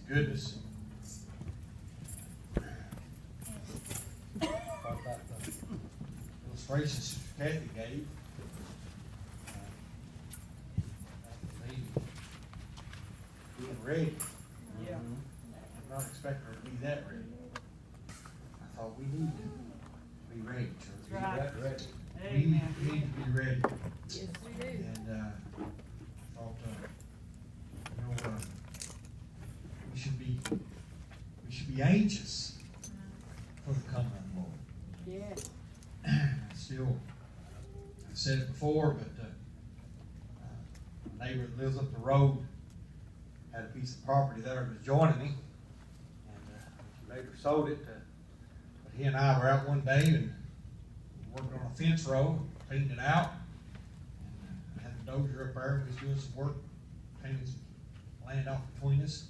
goodness. Thought about the illustration Sister Kathy gave. Being ready. Yeah. I'm not expecting her to be that ready. I thought we need to be ready, church. That's right. Ready. Amen. We need to be ready. Yes, we do. And I thought, we should be anxious for the coming of the Lord. Yeah. Still, I've said it before, but my neighbor that lives up the road had a piece of property there that was joining me, and the neighbor sold it. But he and I were out one day and worked on a fence row, cleaned it out, and I had the dozer up there and we was doing some work, cleaning some land off between us.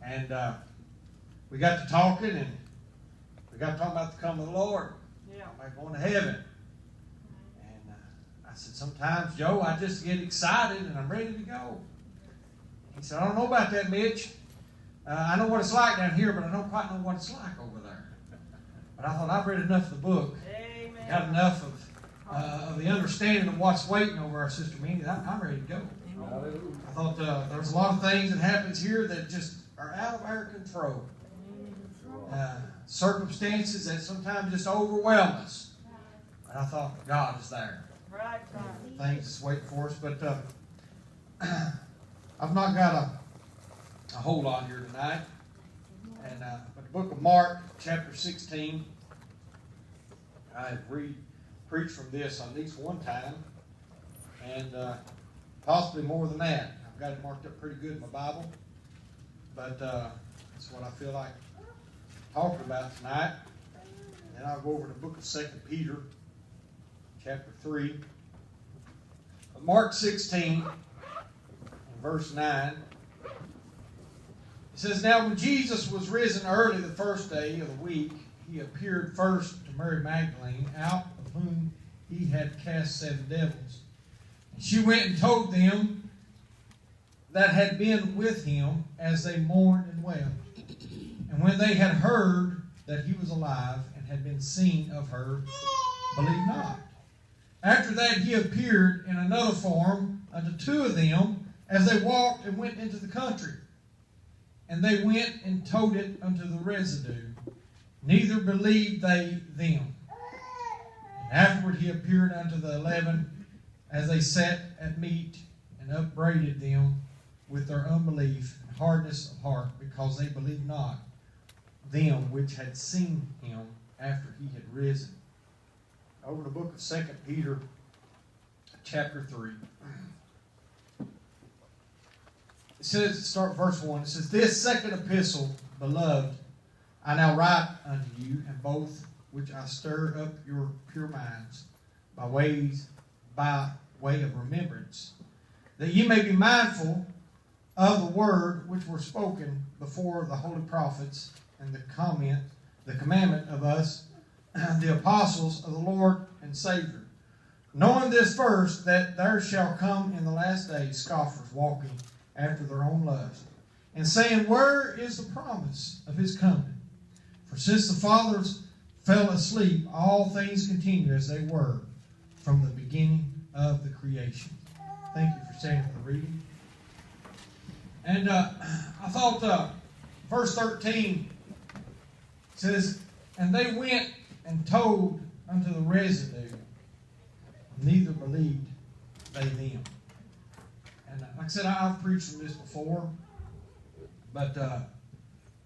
And we got to talking, and we got to talking about the coming of the Lord. Yeah. About going to heaven. And I said, sometimes, Joe, I just get excited and I'm ready to go. He said, I don't know about that, Mitch. I know what it's like down here, but I don't quite know what it's like over there. But I thought, I've read enough of the book. Amen. Got enough of the understanding of what's waiting over our sister Minnie. I'm ready to go. Amen. I thought there's a lot of things that happens here that just are out of our control. Circumstances that sometimes just overwhelm us. But I thought, God is there. Right. Things that's waiting for us. But I've not got a whole lot here tonight. And but the book of Mark, chapter 16, I've preached from this on at least one time, and possibly more than that. I've got it marked up pretty good in my Bible, but that's what I feel like talking about tonight. And then I'll go over to the book of 2 Peter, chapter 3. But Mark 16, verse 9. It says, Now when Jesus was risen early the first day of the week, he appeared first to Mary Magdalene, out of whom he had cast 7 devils. And she went and told them that had been with him as they mourned and wept. And when they had heard that he was alive and had been seen of her, believed not. After that he appeared in another form unto 2 of them as they walked and went into the country. And they went and told it unto the residue. Neither believed they them. And afterward he appeared unto the 11 as they sat at meat, and upbraided them with their unbelief and hardness of heart, because they believed not them which had seen him after he had risen. Over the book of 2 Peter, chapter 3. It says, start verse 1, it says, This second epistle, beloved, I now write unto you, and both which I stir up your pure minds by way of remembrance, that ye may be mindful of the word which were spoken before the holy prophets, and the commandment of us, the apostles of the Lord and Savior. Knowing this first, that there shall come in the last days scoffers walking after their own lust, and saying, Where is the promise of his coming? For since the fathers fell asleep, all things continue as they were from the beginning of the creation. Thank you for standing for the reading. And I thought verse 13 says, And they went and told unto the residue, neither believed they them. And like I said, I've preached from this before, but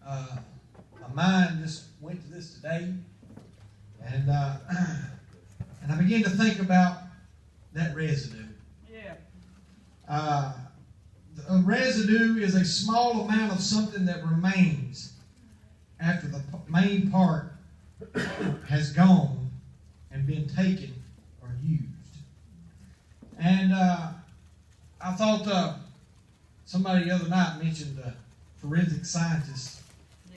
my mind just went to this today, and I began to think about that residue. Yeah. A residue is a small amount of something that remains after the main part has gone and been taken or used. And I thought somebody the other night mentioned forensic scientists.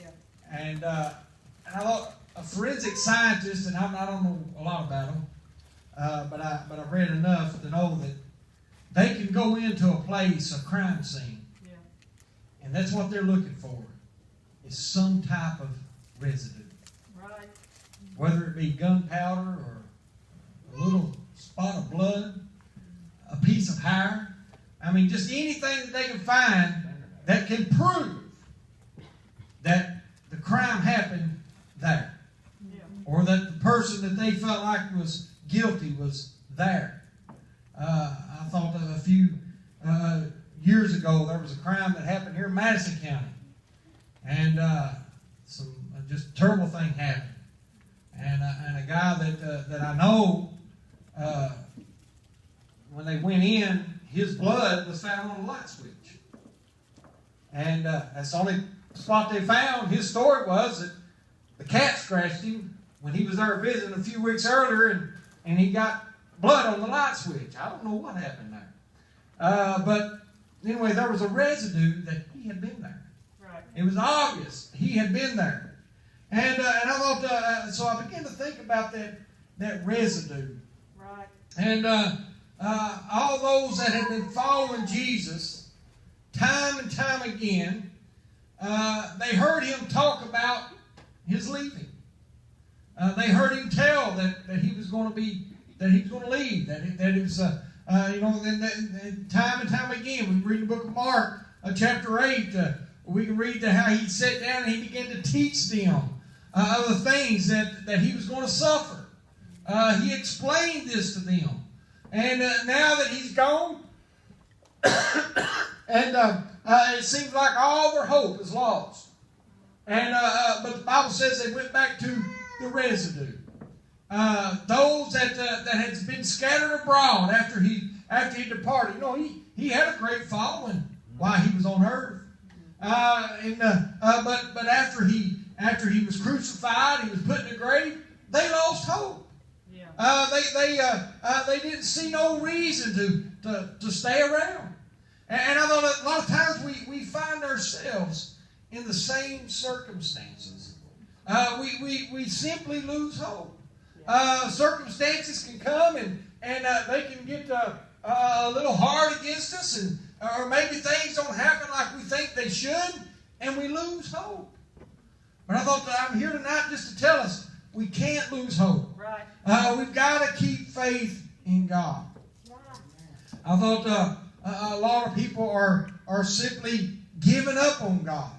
Yeah. And I thought a forensic scientist, and I don't know a lot about them, but I've read enough to know that they can go into a place, a crime scene, Yeah. And that's what they're looking for, is some type of residue. Right. Whether it be gunpowder or a little spot of blood, a piece of hair. I mean, just anything that they can find that can prove that the crime happened there. Yeah. Or that the person that they felt like was guilty was there. I thought that a few years ago there was a crime that happened here in Madison County. And some just terrible thing happened. And a guy that I know, when they went in, his blood was found on a light switch. And that's the only spot they found. His story was that the cat scratched him when he was there visiting a few weeks earlier, and he got blood on the light switch. I don't know what happened there. But anyway, there was a residue that he had been there. Right. It was obvious he had been there. And I thought, so I began to think about that residue. Right. And all those that had been following Jesus, time and time again, they heard him talk about his leaving. They heard him tell that he was going to leave. That it was, time and time again. We read the book of Mark, chapter 8. We can read how he sat down and he began to teach them of the things that he was going to suffer. He explained this to them. And now that he's gone, and it seems like all their hope is lost. And but the Bible says they went back to the residue. Those that had been scattered abroad after he departed. You know, he had a great following while he was on earth. But after he was crucified, he was put in the grave. They lost hope. They didn't see no reason to stay around. And I thought a lot of times we find ourselves in the same circumstances. We simply lose hope. Circumstances can come and they can get a little hard against us, or maybe things don't happen like we think they should, and we lose hope. But I thought that I'm here tonight just to tell us we can't lose hope. Right. We've got to keep faith in God. I thought a lot of people are simply giving up on God.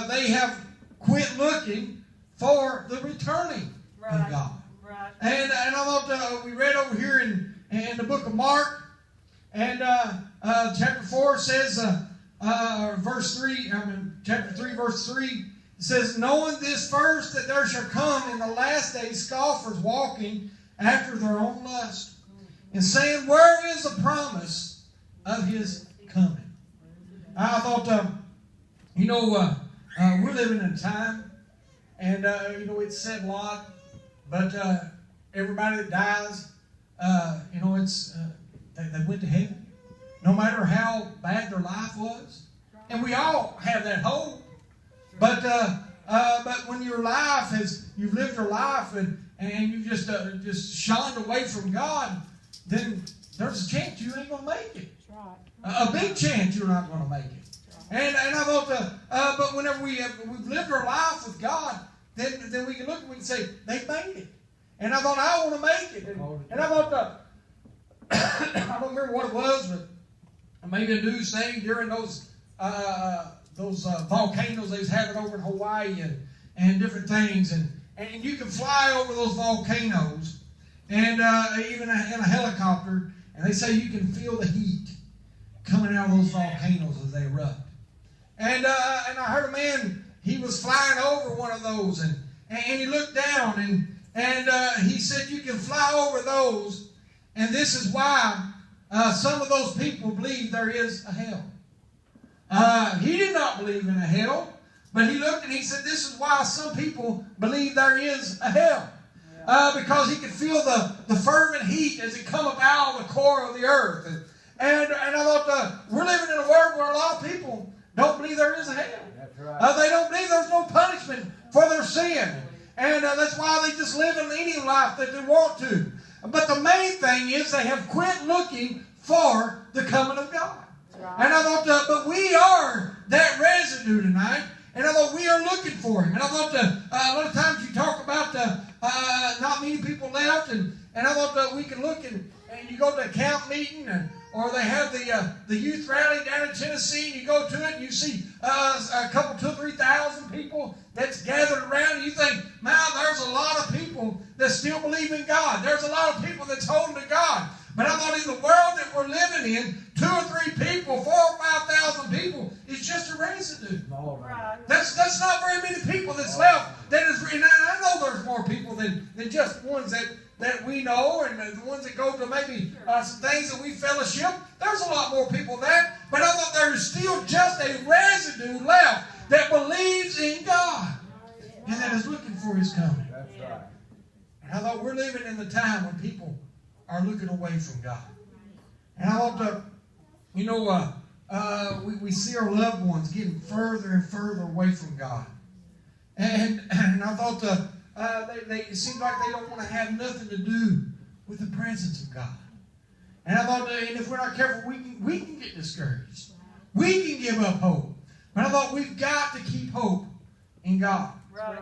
They have quit looking for the returning of God. Right. And I thought we read over here in the book of Mark, and chapter 4 says, chapter 3, verse 3, it says, knowing this first, that there shall come in the last days scoffers walking after their own lust, and saying, where is the promise of his coming? I thought, we're living in a time, and it's said a lot, but everybody that dies, they went to heaven, no matter how bad their life was, and we all have that hope. But when your life you've lived your life and you've just shunned away from God, then there's a chance you ain't going to make it. A big chance you're not going to make it. And I thought, but whenever we've lived our life with God, then we can look and we can say, they made it. And I thought, I want to make it. And I thought, I don't remember what it was, but maybe a news thing during those volcanoes they was having over in Hawaii and different things. And you can fly over those volcanoes and even in a helicopter, and they say you can feel the heat coming out of those volcanoes as they erupt. And I heard a man, he was flying over one of those, and he looked down, and he said you can fly over those, and this is why some of those people believe there is a hell. He did not believe in a hell, but he looked and he said this is why some people believe there is a hell. Because he could feel the fervent heat as it come up out of the core of the earth. And I thought, we're living in a world where a lot of people don't believe there is a hell. That's right. They don't believe there's no punishment for their sin. And that's why they just live in any life that they want to. But the main thing is they have quit looking for the coming of God. Right. And I thought, but we are for him. And I thought a lot of times you talk about not many people left, and I thought that we can look and you go to a camp meeting, or they have the youth rally down in Tennessee, and you go to it and you see a couple, 2,000 or 3,000 people that's gathered around, and you think, man, there's a lot of people that still believe in God. There's a lot of people that's holding to God. But I thought in the world that we're living in, 2 or 3 people, 4,000 or 5,000 people is just a residue. Right. That's not very many people that's left. That is, and I know there's more people than just ones that we know, and the ones that go to maybe some things that we fellowship. There's a lot more people than that. But I thought there's still just a residue left that believes in God and that is looking for His coming. That's right. And I thought we're living in the time when people are looking away from God. And I thought, we see our loved ones getting further and further away from God. And I thought it seems like they don't want to have nothing to do with the presence of God. And I thought, and if we're not careful, we can get discouraged. We can give up hope. But I thought we've got to keep hope in God. Right.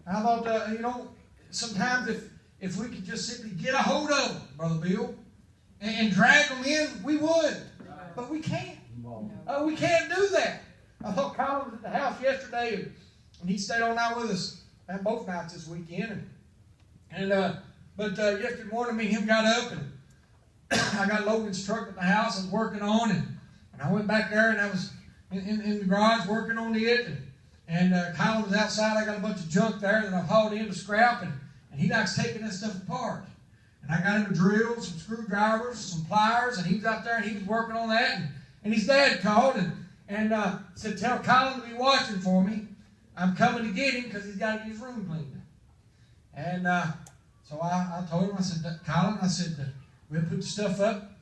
And I thought, sometimes if we could just simply get a hold of them, Brother Bill, and drag them in, we would. But we can't. We can't do that. I thought Colin was at the house yesterday, and he stayed all night with us, and both nights this weekend. But yesterday morning, me and him got up, and I got Logan's truck at the house I was working on, and I went back there, and I was in the garage working on it, and Colin was outside. I got a bunch of junk there that I've hauled in to scrap, and he likes taking that stuff apart. And I got him a drill, some screwdrivers, some pliers, and he was out there, and he was working on that, and his dad called and said, tell Colin to be watching for me. I'm coming to get him because he's got to get his room cleaned. And so I told him, I said, Colin, I said, we'll put the stuff up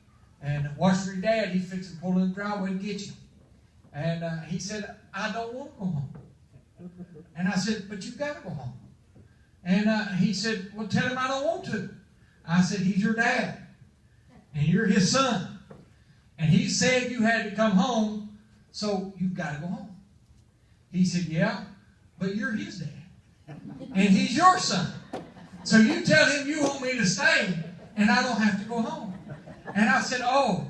and watch for your dad. He's fixing to pull in the driveway and get you. And he said, I don't want to go home. And I said, but you've got to go home. And he said, well, tell him I don't want to. I said, he's your dad. And you're his son. And he said you had to come home, so you've got to go home. He said, yeah, but you're his dad. And he's your son. So you tell him you want me to stay, and I don't have to go home. And I said, oh,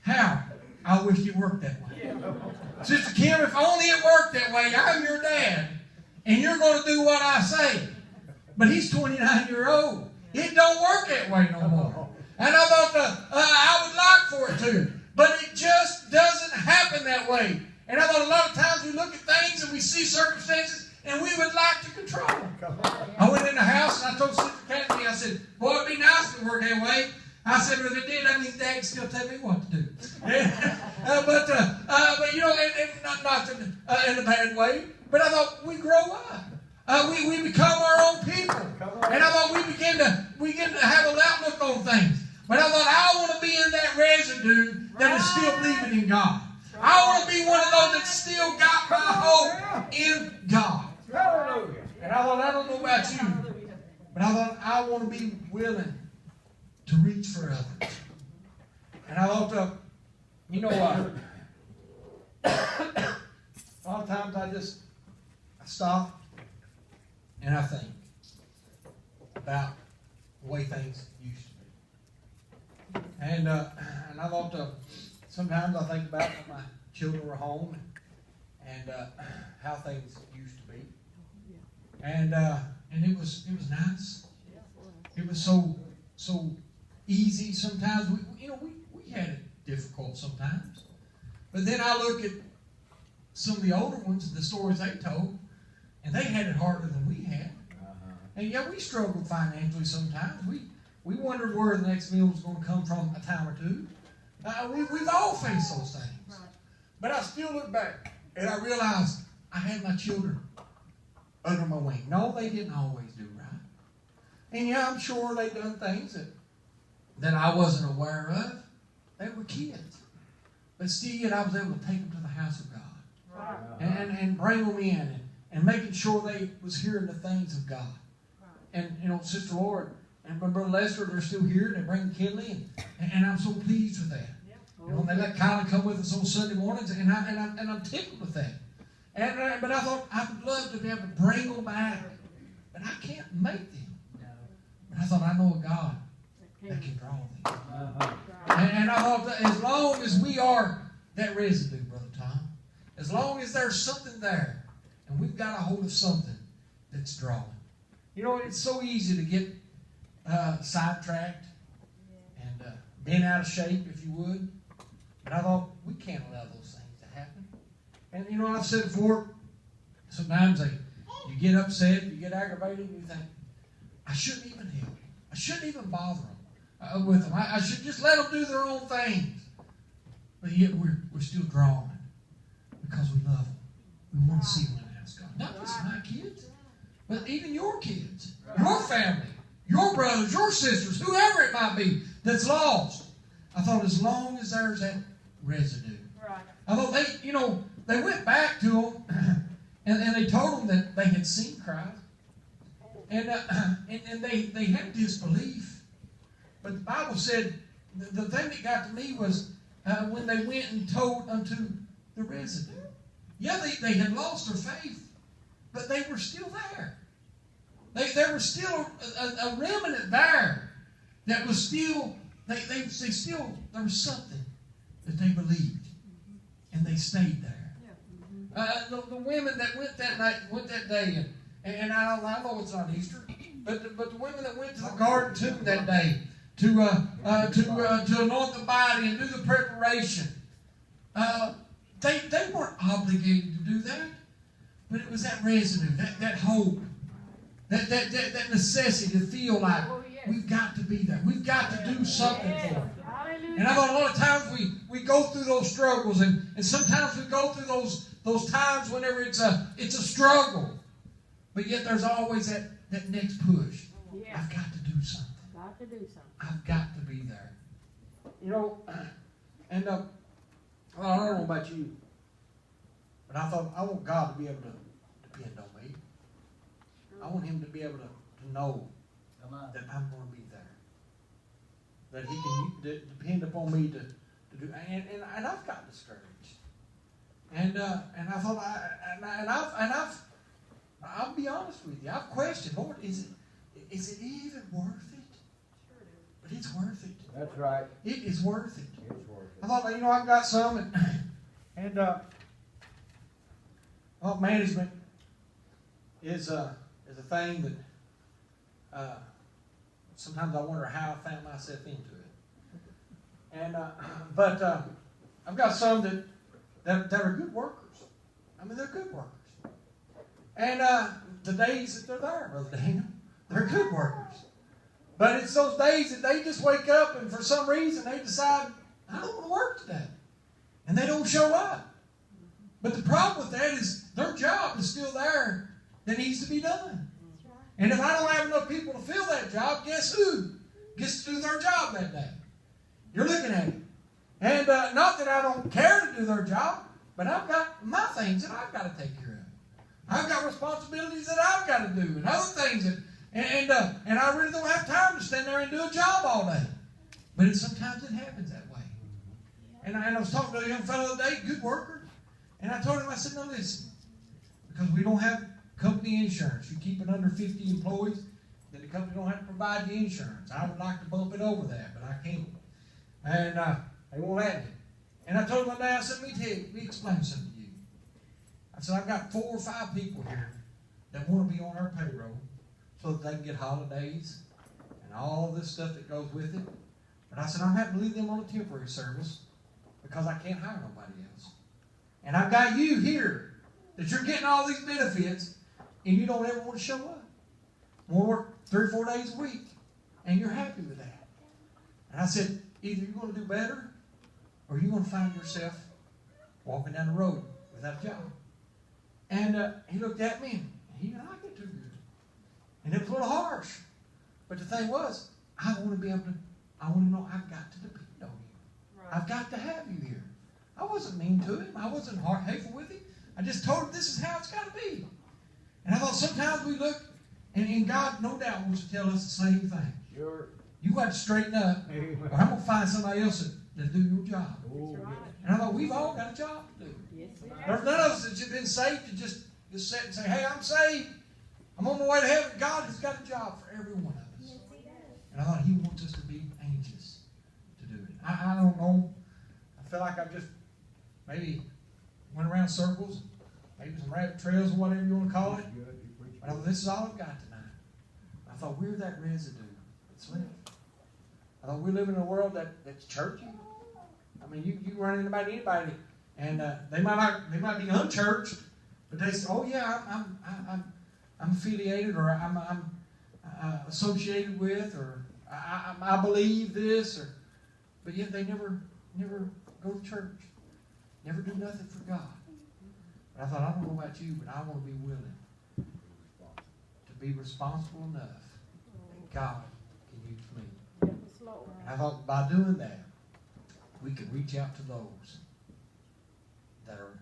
how? I wish it worked that way. Sister Kim, if only it worked that way. I'm your dad, and you're going to do what I say. But he's 29 years old. It don't work that way no more. And I thought I would like for it to. But it just doesn't happen that way. And I thought a lot of times we look at things and we see circumstances and we would like to control them. I went in the house and I told Sister Kathy, I said, boy, it'd be nice to work that way. I said, but if it did, that means Dad can still tell me what to do. But not in a bad way. But I thought we grow up. We become our own people. And I thought we begin to have an outlook on things. But I thought I want to be in that residue that is still believing in God. I want to be one of those that still got my hope in God. And I thought, I don't know about you, but I thought I want to be willing to reach for others. And I thought, a lot of times I stop and I think about the way things used to be. And I thought, sometimes I think about when my children were home and how things used to be. And it was nice. It was so easy sometimes. We had it difficult sometimes. But then I look at some of the older ones, the stories they told, and they had it harder than we had. And yeah, we struggled financially sometimes. We wondered where the next meal was going to come from a time or two. We've all faced those things. But I still look back and I realized I had my children under my wing. No, they didn't always do right. And yeah, I'm sure they done things that I wasn't aware of. They were kids. But still yet I was able to take them to the house of God. And bring them in and making sure they was hearing the things of God. And Sister Lord and my Brother Lester, they're still here. They bring Kinley, and I'm so pleased with that. They let Kylie come with us on Sunday mornings, and I'm tickled with that. But I thought I would love to be able to bring them back. But I can't make them. But I thought I know a God that can draw them. And I thought that as long as we are that residue, Brother Tom, as long as there's something there, and we've got a hold of something that's drawing. You know, it's so easy to get sidetracked and bent out of shape, if you would. But I thought, we can't allow those things to happen. And you know, I've said before, sometimes you get upset, you get aggravated, and you think, I shouldn't even help them. I shouldn't even bother them with them. I should just let them do their own things. But yet we're still drawing because we love them. We want to see them in house God. Not just my kids, but even your kids, your family, your brothers, your sisters, whoever it might be that's lost. I thought as long as there's that residue. I thought they went back to them and they told them that they had seen Christ. And they had disbelief. But the Bible said the thing that got to me was when they went and told unto the residue. Yeah, they had lost their faith, but they were still there. There was still a remnant there that was still, there was something that they believed, and they stayed there. The women that went that day, and I know it's not Easter, but the women that went to the garden tomb that day to anoint the body and do the preparation, they weren't obligated to do that, but it was that residue, that hope, that necessity to feel like we've got to be there, we've got to do something for them. And I thought a lot of times we go through those struggles, and sometimes we go through those times whenever it's a struggle. But yet there's always that next push. Yeah. I've got to do something. I've got to be there. You know, and well, I don't know about you, but I thought I want God to be able to depend on me. I want Him to be able to know that I'm going to be there. That He can depend upon me to do. And I've got discouraged. And I thought I'll be honest with you. I've questioned, Lord, is it even worth it? But it's worth it. That's right. It is worth it. It's worth it. I thought, I've got some, and management is a thing that sometimes I wonder how I found myself into it. And but I've got some that are good workers. I mean, they're good workers. And the days that they're there, Brother Daniel, they're good workers. But it's those days that they just wake up and for some reason they decide, I don't want to work today. And they don't show up. But the problem with that is their job is still there that needs to be done. And if I don't have enough people to fill that job, guess who gets to do their job that day? You're looking at it. And not that I don't care to do their job, but I've got my things that I've got to take care of. I've got responsibilities that I've got to do and other things that, and I really don't have time to stand there and do a job all day. But sometimes it happens that way. And I was talking to a young fellow the other day, good worker, and I told him, I said, no, listen, because we don't have company insurance. You keep it under 50 employees, then the company don't have to provide the insurance. I would like to bump it over that, but I can't. And they won't let me. And I told him one day, I said, let me explain something to you. I said, I've got 4 or 5 people here that want to be on our payroll so that they can get holidays and all this stuff that goes with it. But I said, I'm having to leave them on a temporary service because I can't hire nobody else. And I've got you here that you're getting all these benefits and you don't ever want to show up. You want to work 3 or 4 days a week and you're happy with that. And I said, either you're going to do better or you're going to find yourself walking down the road without a job. And he looked at me and he didn't like it too good. And it was a little harsh. But the thing was, I want to know I've got to depend on you. Right. I've got to have you here. I wasn't mean to him. I wasn't hateful with him. I just told him this is how it's got to be. And I thought sometimes we look, and God no doubt wants to tell us the same thing. Sure. You got to straighten up, or I'm going to find somebody else that'll do your job. Oh, That's right. And I thought we've all got a job to do. Yes, There's none of us that's been saved to just sit and say, hey, I'm saved. I'm on my way to heaven. God has got a job for every one of us. And I thought He wants us to be anxious to do it. I don't know. I feel like I've just maybe went around circles, maybe some rabbit trails or whatever you want to call it. But I thought, this is all I've got tonight. I thought, we're that residue that's left. I thought we live in a world that's churchy. I mean, you run into anybody, and they might be unchurched, but they say, "Oh yeah, I'm affiliated, or I'm associated with, or I believe this," but yet they never go to church, never do nothing for God. But I thought, I don't know about you, but I want to be willing to be responsible enough that God can use me. And I thought by doing that, we could reach out to those that are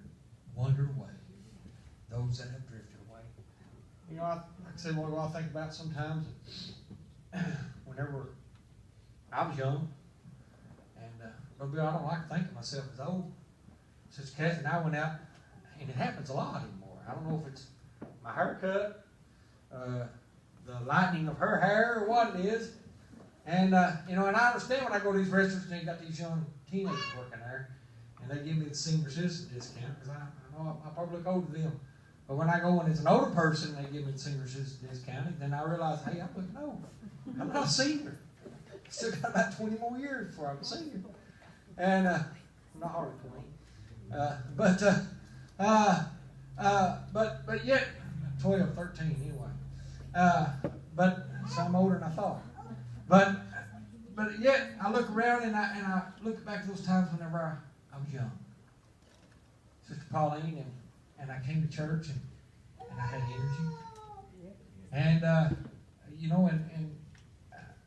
wandered away, those that have drifted away. You know, like I said, what I think about sometimes, whenever I was young, and I don't like to think of myself as old. Sister Kathy and I went out, and it happens a lot anymore. I don't know if it's my haircut, the lightening of her hair, or what it is. And, and I understand when I go to these restaurants and they got these young teenagers working there, and they give me the senior citizen discount, because I know I probably look older than them. But when I go and it's an older person and they give me the senior citizen discount, then I realize, hey, I'm looking old. I'm not a senior. I still got about 20 more years before I'm a senior. And, I'm not hardly 20. But yet, 12, 13 anyway. So I'm older than I thought. But yet, I look around and I look back at those times whenever I was young. Sister Pauline and I came to church and I had energy. And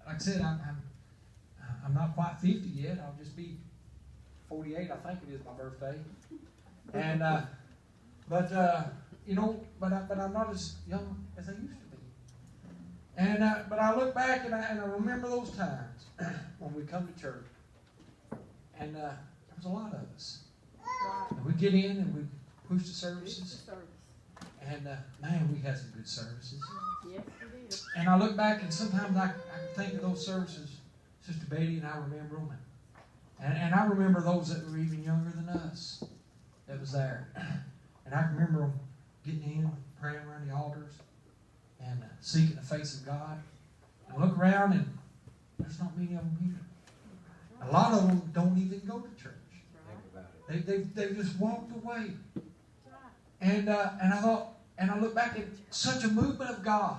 like I said, I'm not quite 50 yet. I'll just be 48. I think it is my birthday. And but I'm not as young as I used to be. And but I look back and I remember those times when we come to church, and there was a lot of us. And we get in and we push the services, and man, we had some good services. Yes, we did. And I look back and sometimes I can think of those services. Sister Betty and I remember them, and I remember those that were even younger than us that was there, and I can remember them getting in, praying around the altars, and seeking the face of God. And look around, and there's not many of them here. A lot of them don't even go to church. They just walked away. And I thought, and I look back at such a movement of God,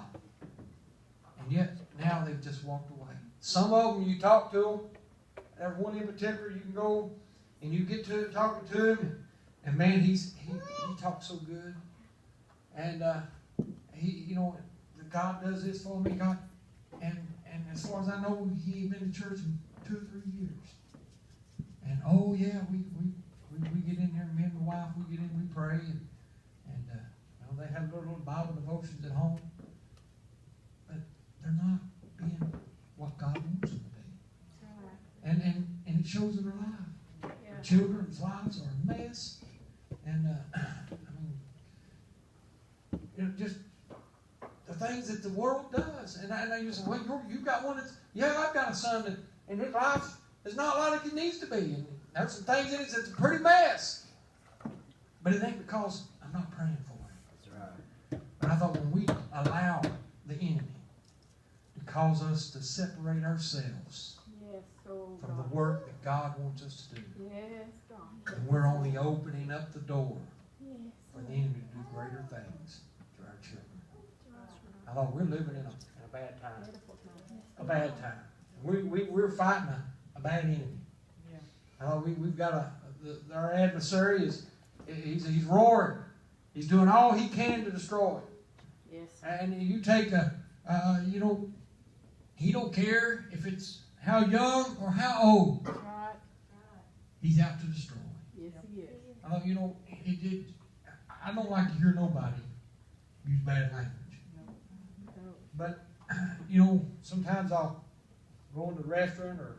and yet now they've just walked away. Some of them, you talk to them. There's one in particular, you can go and you get to talking to him, and man, he talks so good, and God does this for me, God, and as far as I know, he ain't been to church in 2 or 3 years. And oh yeah, we get in there, me and my wife, we get in, we pray, and they have their little Bible devotions at home, but they're not being what God wants them to be. And it shows in their life. Yeah. Their children's lives are a mess, and just the things that the world does. And I you say, well, you've got one that's, yeah, I've got a son and his life is not like it needs to be. And there's some things in it that's a pretty mess. But it ain't because I'm not praying for it. That's right. But I thought when we allow the enemy to cause us to separate ourselves Yes, oh from the God. work that God wants us to do, Yes, God. and we're only opening up the door Yes. for the enemy to do greater things to our children. I thought we're living in a bad time. A bad time. We're fighting a bad enemy. Yeah. I thought we've got our adversary he's roaring. He's doing all he can to destroy. Yes. And you take he don't care if it's how young or how old. Right. He's out to destroy. Yes, he is. I thought, I don't like to hear nobody use bad language. No. But, sometimes I'll go into the restaurant or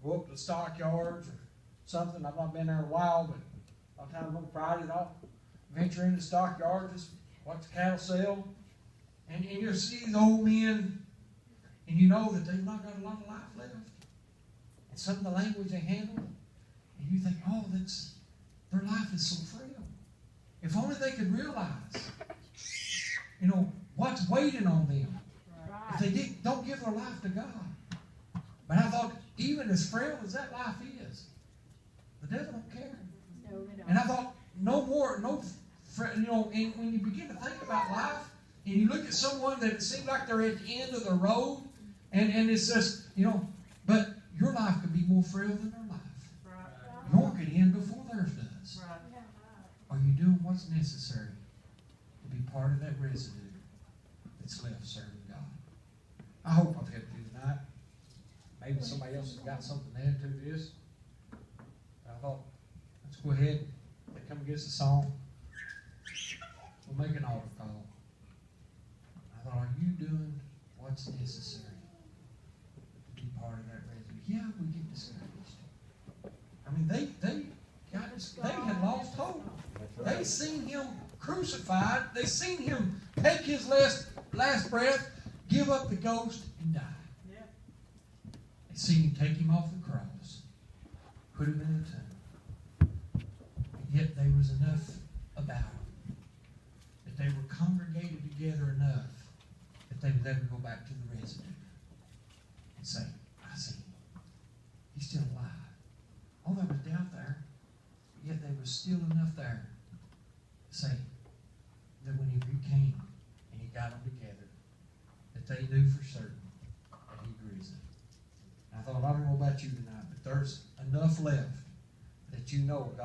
go up to the stockyards or something. I've not been there in a while, but A lot of times on Fridays, I'll venture in the stockyard, just watch the cattle sell. And you'll see these old men, and you know that they've not got a lot of life left. And some of the language they handle, and you think, oh, their life is so frail. If only they could realize, what's waiting on them. If they don't give their life to God. But I thought, even as frail as that life is, the devil don't care. No, they don't. And I thought, and when you begin to think about life, and you look at someone that it seems like they're at the end of the road, and it's just, but your life could be more frail than their life. Right. Yours could end before theirs does. Right. Are you doing what's necessary to be part of that residue that's left serving God? I hope I've helped you tonight. Maybe somebody else has got something to add to this. I thought, let's go ahead and come against the song. We'll make an altar call. I thought, are you doing what's necessary to be part of that residue? Yeah, we get discouraged. I mean, they had lost hope. They seen him crucified. They seen him take his last breath, give up the ghost, and die. Yeah. They seen him take him off the cross, put him in the tomb. And yet there was enough about him that they were congregated together enough that they would ever go back to the residue and say, I see him. He's still alive. Oh, there was doubt there, but yet there was still enough there to say that when he came and he got them together, that they knew for certain that he'd risen. And I thought, I don't know about you tonight, but there's enough left that God